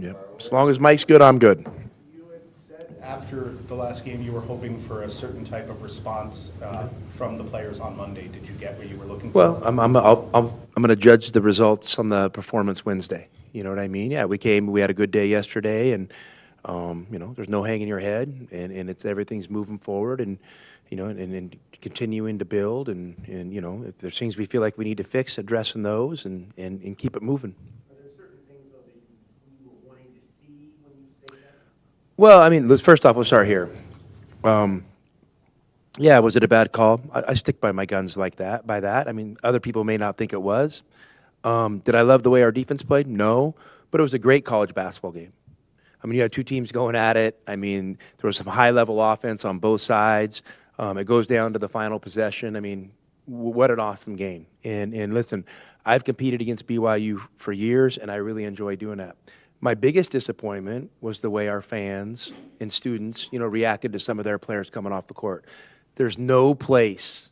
Yep. As long as Mike's good, I'm good. You had said after the last game you were hoping for a certain type of response from the players on Monday. Did you get what you were looking for? Well, I'm going to judge the results on the performance Wednesday. You know what I mean? Yeah, we had a good day yesterday, and there's no hanging your head, and it's everything's moving forward, and and continuing to build, and if there's things we feel like we need to fix, addressing those, and keep it moving. Are there certain things, though, that you were wanting to see when you say that? Well, I mean, first off, we'll start here. Yeah, was it a bad call? I stick by my guns like that. By that, I mean other people may not think it was. Did I love the way our defense played? No, but it was a great college basketball game. I mean, you had two teams going at it. I mean, there was some high-level offense on both sides. It goes down to the final possession. I mean, what an awesome game. And listen, I've competed against BYU for years, and I really enjoy doing that. My biggest disappointment was the way our fans and students, reacted to some of their players coming off the court. There's no place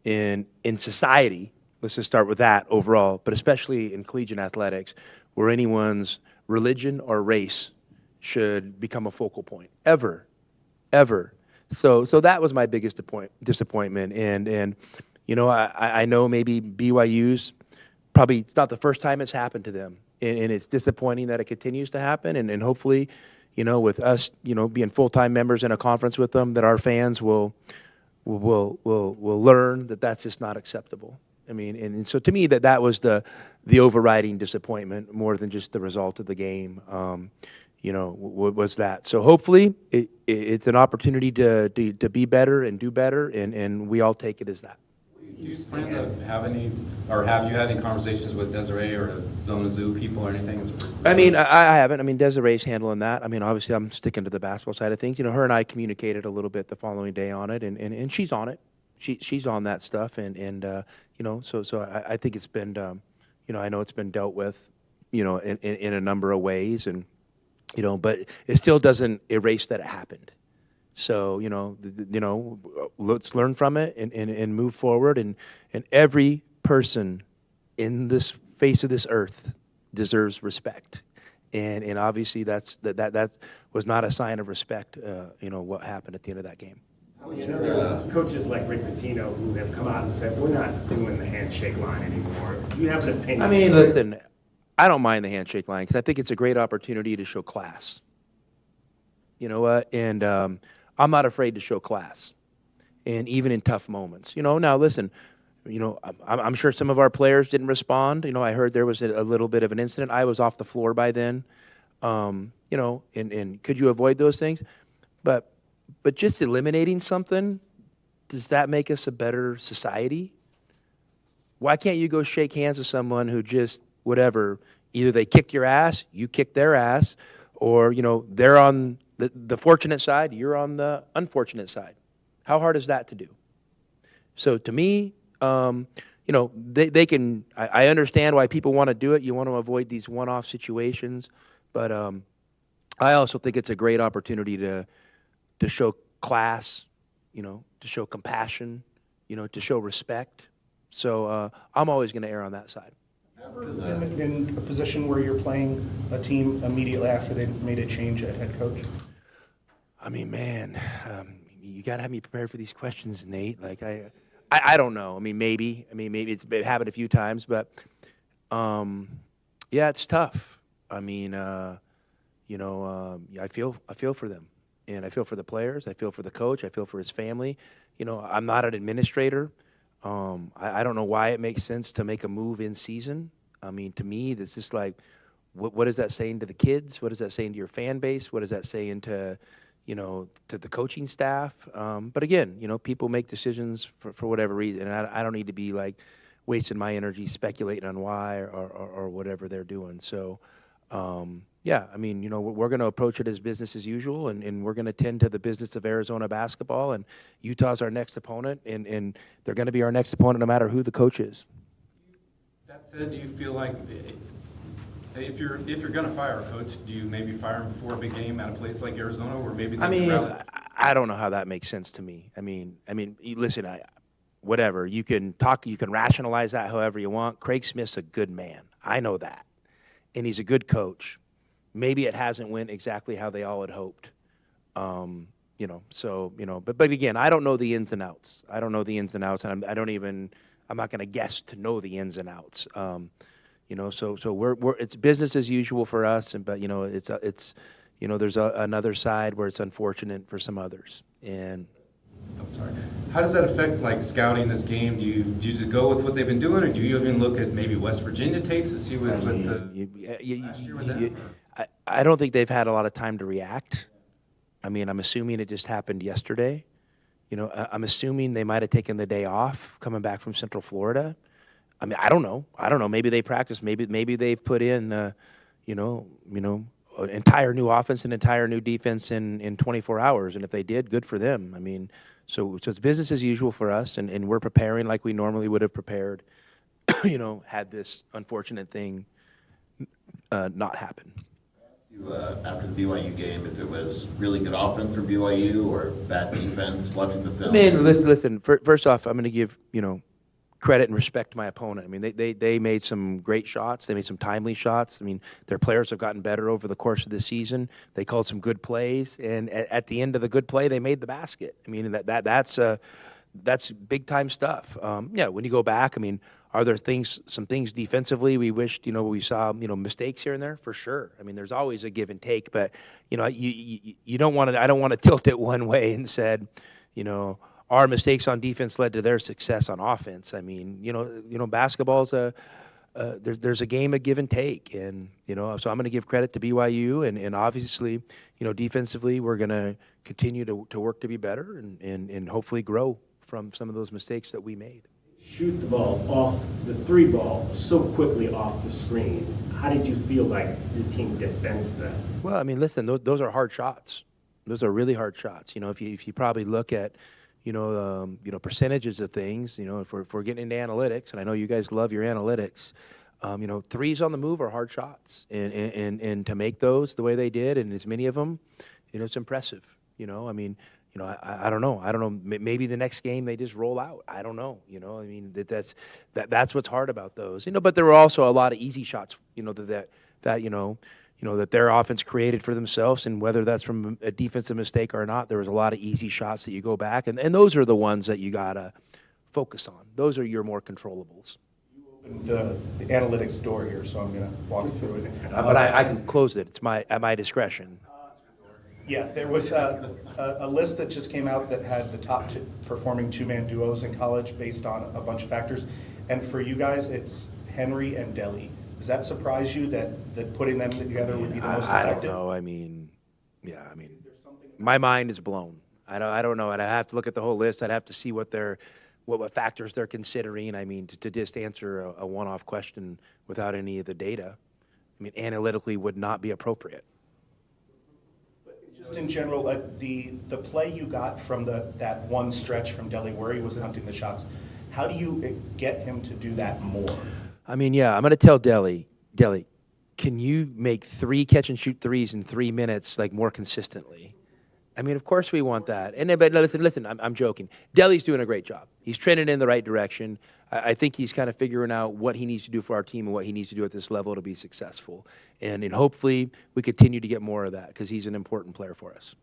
in society, let's just start with that overall, but especially in collegiate athletics, where anyone's religion or race should become a focal point, ever. So that was my biggest disappointment. And I know maybe BYU's probably, it's not the first time it's happened to them. And it's disappointing that it continues to happen. And hopefully, with us, being full-time members in a conference with them, that our fans will learn that that's just not acceptable. I mean, and so to me, that was the overriding disappointment more than just the result of the game. Was that. So hopefully it's an opportunity to be better and do better, and we all take it as that. Do you plan to have any, or have you had any conversations with Desiree or Zona Zoo people or anything? I mean, I haven't. I mean, Desiree's handling that. I mean, obviously I'm sticking to the basketball side of things. Her and I communicated a little bit the following day on it, and she's on it. She's on that stuff, and so I think it's been, I know it's been dealt with, in a number of ways, and but it still doesn't erase that it happened. So let's learn from it and move forward, and every person in this face of this earth deserves respect, and obviously that was not a sign of respect. What happened at the end of that game. There's coaches like Rick Pitino who have come out and said, we're not doing the handshake line anymore. Do you have an opinion? I mean, listen, I don't mind the handshake line because I think it's a great opportunity to show class. You know what? And I'm not afraid to show class, and even in tough moments. Now listen, I'm sure some of our players didn't respond. I heard there was a little bit of an incident. I was off the floor by then. And could you avoid those things? But just eliminating something, does that make us a better society? Why can't you go shake hands with someone who just, whatever, either they kicked your ass, you kicked their ass, or, they're on the fortunate side, you're on the unfortunate side. How hard is that to do? So to me, they can, I understand why people want to do it. You want to avoid these one-off situations, but I also think it's a great opportunity to show class, to show compassion, to show respect. So I'm always going to err on that side. Ever been in a position where you're playing a team immediately after they made a change at head coach? I mean, man, you got to have me prepared for these questions, Nate. Like, I don't know. I mean, maybe it happened a few times, but yeah, it's tough. I mean, I feel for them. And I feel for the players. I feel for the coach. I feel for his family. I'm not an administrator. I don't know why it makes sense to make a move in season. I mean, to me, this is like, what is that saying to the kids? What is that saying to your fan base? What is that saying to the coaching staff? But again, people make decisions for whatever reason. And I don't need to be like wasting my energy speculating on why or whatever they're doing. So, yeah, I mean, we're going to approach it as business as usual, and we're going to tend to the business of Arizona basketball, and Utah's our next opponent, and they're going to be our next opponent no matter who the coach is. That said, do you feel like if you're going to fire a coach, do you maybe fire him before a big game at a place like Arizona, or maybe? I don't know how that makes sense to me. I mean, listen, whatever you can rationalize that however you want. Craig Smith's a good man. I know that, and he's a good coach. maybe it hasn't went exactly how they all had hoped. But again, I don't know the ins and outs. I don't know the ins and outs, and I'm not going to guess to know the ins and outs. So it's business as usual for us, but there's another side where it's unfortunate for some others. And I'm sorry. How does that affect like scouting this game? Do you just go with what they've been doing, or do you even look at maybe West Virginia tapes to see what last year with them? I don't think they've had a lot of time to react. I mean, I'm assuming it just happened yesterday. I'm assuming they might have taken the day off coming back from Central Florida. I mean, I don't know. Maybe they practiced. Maybe they've put in, an entire new offense and entire new defense in 24 hours. And if they did, good for them. I mean, so it's business as usual for us, and we're preparing like we normally would have prepared, had this unfortunate thing not happen. After the BYU game, if it was really good offense from BYU or bad defense, watching the film. Man, listen. First off, I'm going to give credit and respect to my opponent. I mean, they made some great shots. They made some timely shots. I mean, their players have gotten better over the course of the season. They called some good plays, and at the end of the good play, they made the basket. I mean, that's big time stuff. When you go back, I mean, are there some things defensively we wished, we saw, mistakes here and there? For sure. I mean, there's always a give and take, but, you don't want to, I don't want to tilt it one way and said, our mistakes on defense led to their success on offense. I mean, basketball's there's a game of give and take, and so I'm going to give credit to BYU, and obviously, defensively we're going to continue to work to be better and hopefully grow from some of those mistakes that we made. Shoot the ball off the three ball so quickly off the screen. How did you feel like your team defends that? Well, I mean, listen, those are hard shots. Those are really hard shots. If you probably look at percentages of things, if we're getting into analytics, and I know you guys love your analytics, threes on the move are hard shots, and to make those the way they did, and as many of them, it's impressive. I don't know. Maybe the next game they just roll out. I don't know. I mean, that's what's hard about those. But there were also a lot of easy shots. That their offense created for themselves, and whether that's from a defensive mistake or not, there was a lot of easy shots that you go back, and those are the ones that you gotta focus on. Those are your more controllables. You opened the analytics door here, so I'm going to walk through it. But I can close it. It's at my discretion. Yeah, there was a list that just came out that had the top performing two-man duos in college based on a bunch of factors. And for you guys, it's Henry and Deli. Does that surprise you that putting them together would be the most effective? I don't know. I mean, my mind is blown. I don't know. I'd have to look at the whole list. I'd have to see what factors they're considering. I mean, to just answer a one-off question without any of the data, I mean, analytically would not be appropriate. Just in general, the play you got from that one stretch from Deli where he was hunting the shots, how do you get him to do that more? I mean, I'm going to tell Deli, can you make 3 catch-and-shoot threes in 3 minutes, like, more consistently? I mean, of course we want that. But listen, I'm joking. Deli's doing a great job. He's trending in the right direction. I think he's kind of figuring out what he needs to do for our team and what he needs to do at this level to be successful. And hopefully we continue to get more of that because he's an important player for us.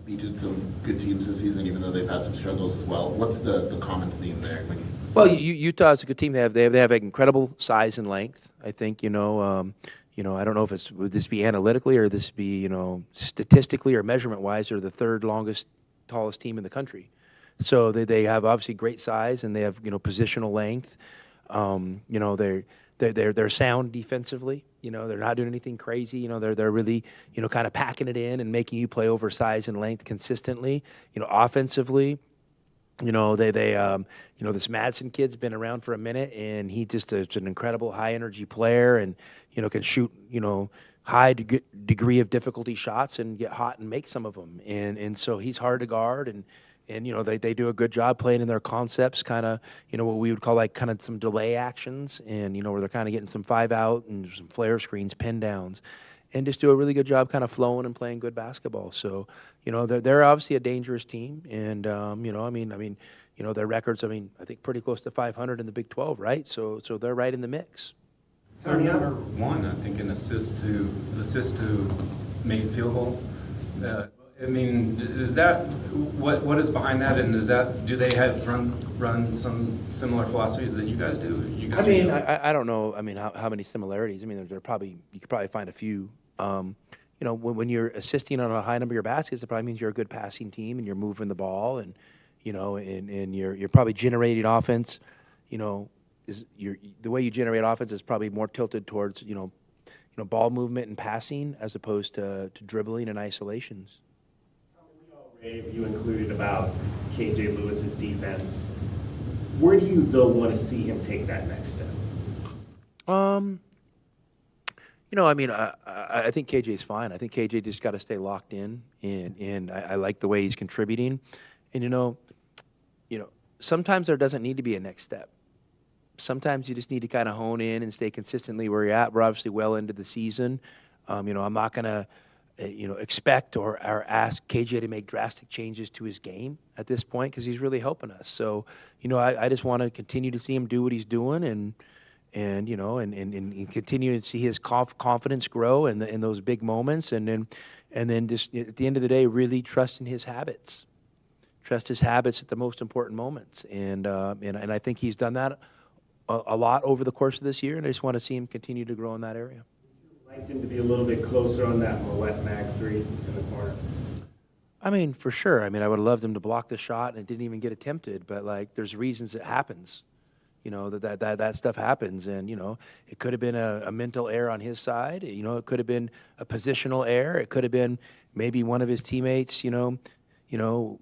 Beaten some good teams this season, even though they've had some struggles as well. What's the common theme there? Well, Utah is a good team. They have incredible size and length. I think I don't know if would this be analytically or this be statistically or measurement wise, they're the third longest, tallest team in the country. So they have obviously great size and they have positional length. They're sound defensively. They're not doing anything crazy. They're really kind of packing it in and making you play over size and length consistently. Offensively. This Madsen kid's been around for a minute, and he's just an incredible high-energy player and, can shoot, high degree of difficulty shots and get hot and make some of them. And so he's hard to guard, and they do a good job playing in their concepts, kind of, what we would call like kind of some delay actions and, where they're kind of getting some 5-out and some flare screens, pin downs. And just do a really good job kind of flowing and playing good basketball. So, they're obviously a dangerous team. And, their records, I think pretty close to 500 in the Big 12, right? So they're right in the mix. Tommy, Number one, I think an assist to made field goal. I mean, is that what is behind that, and do they have run some similar philosophies that you guys do? You guys I mean, do? I don't know. I mean, how many similarities? I mean, there probably you could probably find a few. You know, when you're assisting on a high number of your baskets, it probably means you're a good passing team and you're moving the ball, and you know, and you're probably generating offense. You know, the way you generate offense is probably more tilted towards ball movement and passing as opposed to dribbling and isolations. Rave you included about KJ Lewis's defense. Where do you, though, want to see him take that next step? You know, I mean, I think KJ's fine. I think KJ just got to stay locked in, and I like the way he's contributing. And you know, sometimes there doesn't need to be a next step. Sometimes you just need to kind of hone in and stay consistently where you're at. We're obviously well into the season. You know, I'm not going to, expect or ask KJ to make drastic changes to his game at this point because he's really helping us. So, you know, I just want to continue to see him do what he's doing and continue to see his confidence grow in those big moments, and then just at the end of the day, really trust in his habits. Trust his habits at the most important moments, and I think he's done that a lot over the course of this year, and I just want to see him continue to grow in that area. I'd like him to be a little bit closer on that Moet Mag 3 in the corner. I mean, for sure. I mean, I would have loved him to block the shot, and it didn't even get attempted, but like, there's reasons it happens. You know, that stuff happens, and you know, it could have been a mental error on his side. You know, it could have been a positional error. It could have been maybe one of his teammates,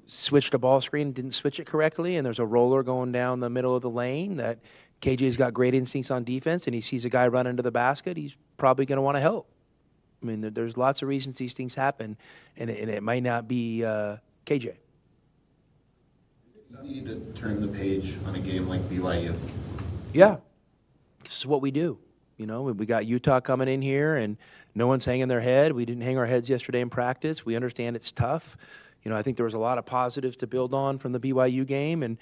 switched a ball screen, didn't switch it correctly, and there's a roller going down the middle of the lane that KJ's got great instincts on defense, and he sees a guy run into the basket, he's probably going to want to help. I mean, there's lots of reasons these things happen, and it might not be KJ. Easy to turn the page on a game like BYU. Yeah, this is what we do. You know, we got Utah coming in here, and no one's hanging their head. We didn't hang our heads yesterday in practice. We understand it's tough. You know, I think there was a lot of positives to build on from the BYU game, and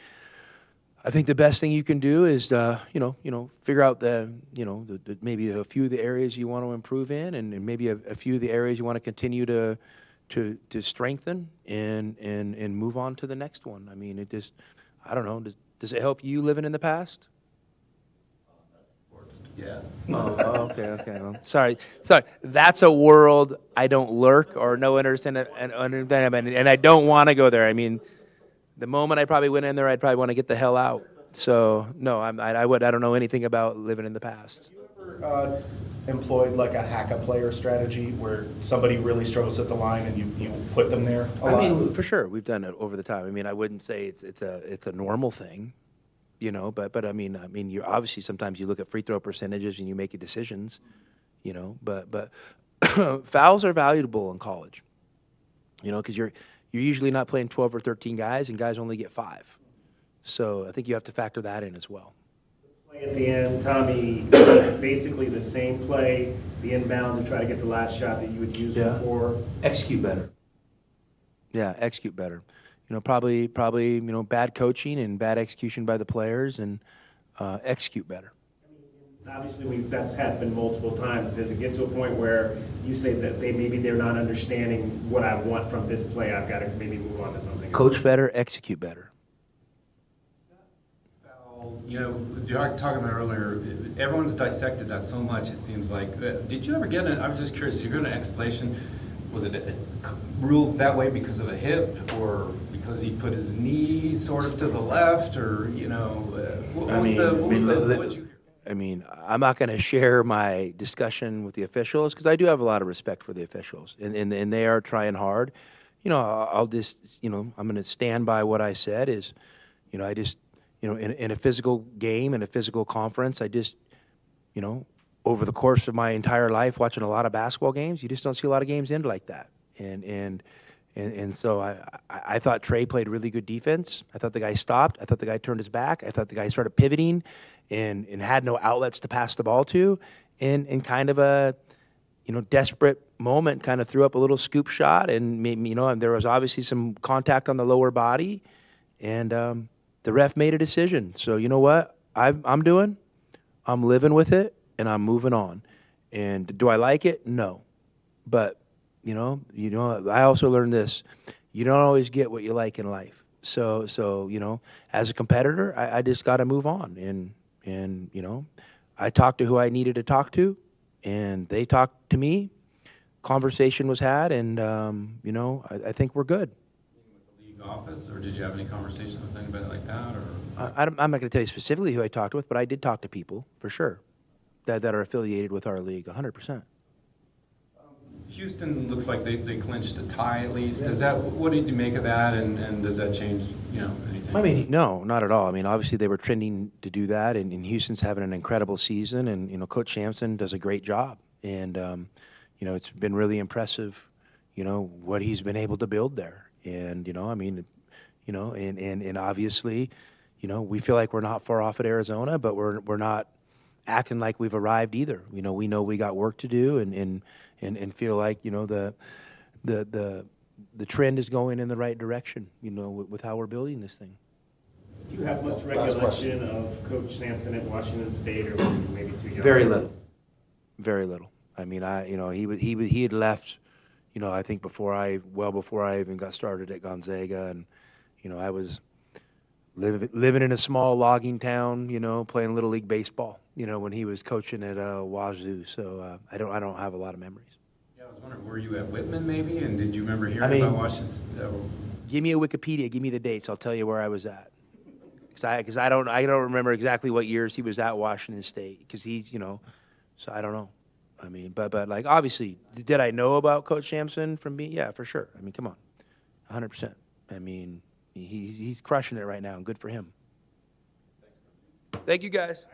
I think the best thing you can do is, figure out maybe a few of the areas you want to improve in, and maybe a few of the areas you want to continue to strengthen and move on to the next one. I mean, it just, I don't know. Does it help you living in the past? Yeah. Oh, okay. Well, sorry. That's a world I don't lurk or no understand, and I don't want to go there. I mean, the moment I probably went in there, I'd probably want to get the hell out. So no, I don't know anything about living in the past. Ever employed like a hack-a-player strategy where somebody really struggles at the line and you put them there a lot? I mean, for sure, we've done it over the time. I mean, I wouldn't say it's a normal thing, but I mean, you obviously sometimes you look at free throw percentages and you make decisions, but fouls are valuable in college, because you're usually not playing 12 or 13 guys, and guys only get 5. So I think you have to factor that in as well. At the end, Tommy, basically the same play, the inbound to try to get the last shot that you would use before. Execute better. Yeah, execute better. Probably bad coaching and bad execution by the players, and execute better. Obviously, that's happened multiple times. Does it get to a point where you say that they're not understanding what I want from this play? I've got to maybe move on to something else. Coach better, execute better. Talking about earlier, everyone's dissected that so much, it seems like. Did you ever get I was just curious, you're going to explanation, was it ruled that way because of a hip, or because he put his knee sort of to the left, or, what did you hear? I mean, I'm not going to share my discussion with the officials because I do have a lot of respect for the officials, and they are trying hard. I'll just, I'm going to stand by what I said is, I just, in a physical game, in a physical conference, I just, over the course of my entire life watching a lot of basketball games, you just don't see a lot of games end like that. And so I thought Trey played really good defense. I thought the guy stopped. I thought the guy turned his back. I thought the guy started pivoting and had no outlets to pass the ball to. And kind of a, desperate moment, kind of threw up a little scoop shot. And, and there was obviously some contact on the lower body. And the ref made a decision. So you know what I'm doing? I'm living with it. and I'm moving on. And do I like it? No. But, I also learned this. You don't always get what you like in life. So, as a competitor, I just got to move on. And, I talked to who I needed to talk to, and they talked to me. Conversation was had, and, I think we're good. With the league office, or did you have any conversation with anybody like that, or? I'm not going to tell you specifically who I talked with, but I did talk to people, for sure, that are affiliated with our league, 100%. Houston looks like they clinched a tie at least. What did you make of that, and does that change, anything? I mean, no, not at all. I mean, obviously they were trending to do that, and Houston's having an incredible season, and Coach Sampson does a great job, and it's been really impressive, what he's been able to build there, and and obviously, we feel like we're not far off at Arizona, but we're not acting like we've arrived either. We know we got work to do, and feel like the trend is going in the right direction, with how we're building this thing. Do you have much recollection of Coach Sampson at Washington State, or maybe too young? Very little. Very little. I mean, he had left, I think before I even got started at Gonzaga, and I was living in a small logging town, playing little league baseball, when he was coaching at Wazoo. So I don't have a lot of memories. Yeah, I was wondering, were you at Whitman maybe, and did you remember hearing about Washington? Give me a Wikipedia, give me the dates, I'll tell you where I was at. Because I don't remember exactly what years he was at Washington State, because he's, so I don't know. I mean, but like, obviously, did I know about Coach Sampson from me? Yeah, for sure. I mean, come on, 100%. I mean, he's crushing it right now, and good for him. Thank you, guys.